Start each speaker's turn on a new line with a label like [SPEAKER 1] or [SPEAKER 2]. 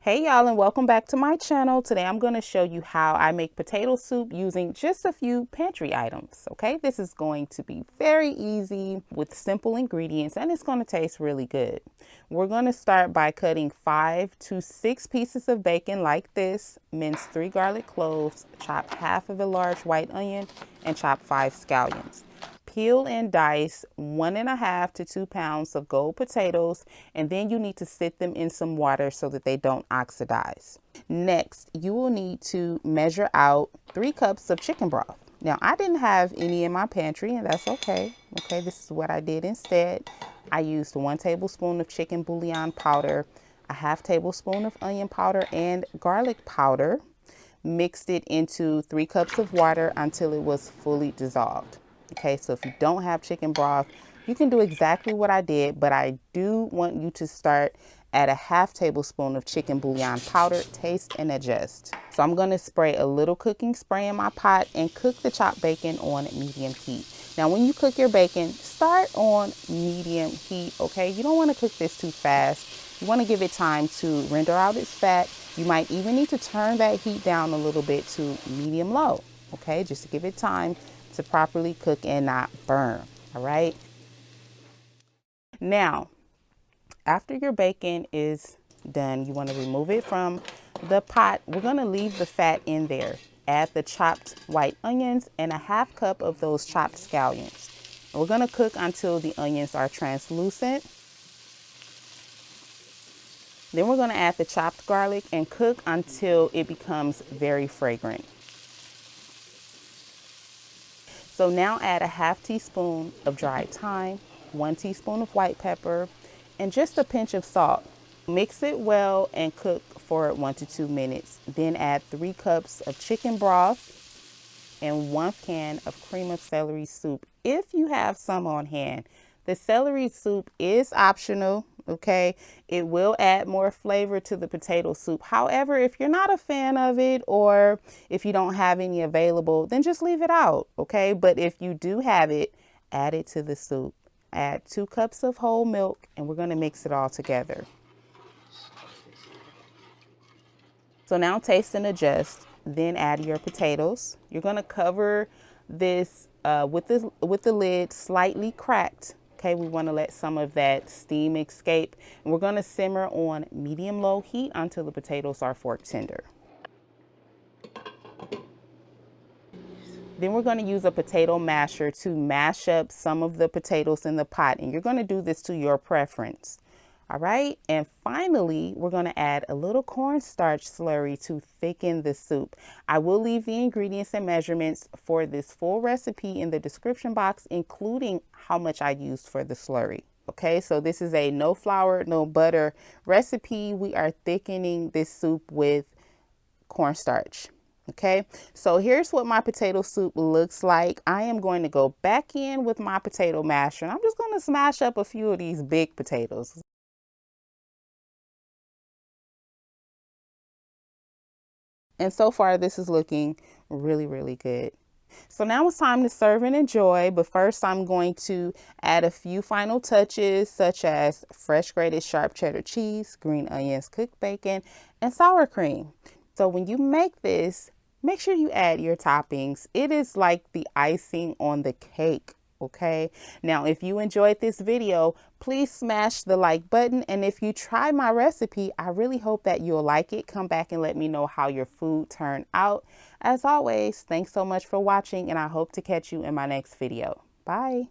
[SPEAKER 1] Hey y'all, and welcome back to my channel. Today I'm going to show you how I make potato soup using just a few pantry items. Okay, this is going to be very easy with simple ingredients and it's going to taste really good. We're going to start by cutting 5 to 6 pieces of bacon like this, mince 3 garlic cloves, chop half of a large white onion, and chop 5 scallions. Peel and dice 1.5 to 2 pounds of gold potatoes, and then you need to sit them in some water so that they don't oxidize. Next, you will need to measure out 3 cups of chicken broth. Now, I didn't have any in my pantry, and that's okay. Okay, this is what I did instead. I used 1 tablespoon of chicken bouillon powder, a half tablespoon of onion powder and garlic powder, mixed it into 3 cups of water until it was fully dissolved. Okay, so if you don't have chicken broth, you can do exactly what I did, but I do want you to start at a half tablespoon of chicken bouillon powder, taste and adjust. So I'm going to spray a little cooking spray in my pot and cook the chopped bacon on medium heat. Now, when you cook your bacon, start on medium heat, okay? You don't want to cook this too fast. You want to give it time to render out its fat. You might even need to turn that heat down a little bit to medium low, okay? Just to give it time to properly cook and not burn, all right? Now, after your bacon is done, you want to remove it from the pot. We're going to leave the fat in there. Add the chopped white onions and a half cup of those chopped scallions. We're going to cook until the onions are translucent. Then we're going to add the chopped garlic and cook until it becomes very fragrant. So now add a half teaspoon of dried thyme, 1 teaspoon of white pepper, and just a pinch of salt. Mix it well and cook for 1 to 2 minutes. Then add 3 cups of chicken broth and 1 can of cream of celery soup if you have some on hand. The celery soup is optional, okay? It will add more flavor to the potato soup. However, if you're not a fan of it or if you don't have any available, then just leave it out, okay? But if you do have it, add it to the soup. Add 2 cups of whole milk and we're going to mix it all together. So now taste and adjust, then add your potatoes. You're going to cover this with the lid slightly cracked. Okay, we want to let some of that steam escape. And we're going to simmer on medium-low heat until the potatoes are fork tender. Then we're going to use a potato masher to mash up some of the potatoes in the pot. And you're going to do this to your preference. All right. And finally, we're going to add a little cornstarch slurry to thicken the soup. I will leave the ingredients and measurements for this full recipe in the description box, including how much I used for the slurry. Okay, so this is a no flour, no butter recipe. We are thickening this soup with cornstarch. Okay, so here's what my potato soup looks like. I am going to go back in with my potato masher and I'm just going to smash up a few of these big potatoes. And so far, this is looking really, really good. So now it's time to serve and enjoy. But first, I'm going to add a few final touches, such as fresh grated sharp cheddar cheese, green onions, cooked bacon, and sour cream. So when you make this, make sure you add your toppings. It is like the icing on the cake. Okay, now if you enjoyed this video, please smash the like button, and if you try my recipe, I really hope that you'll like it. Come back and let me know how your food turned out. As always, thanks so much for watching, and I hope to catch you in my next video. Bye.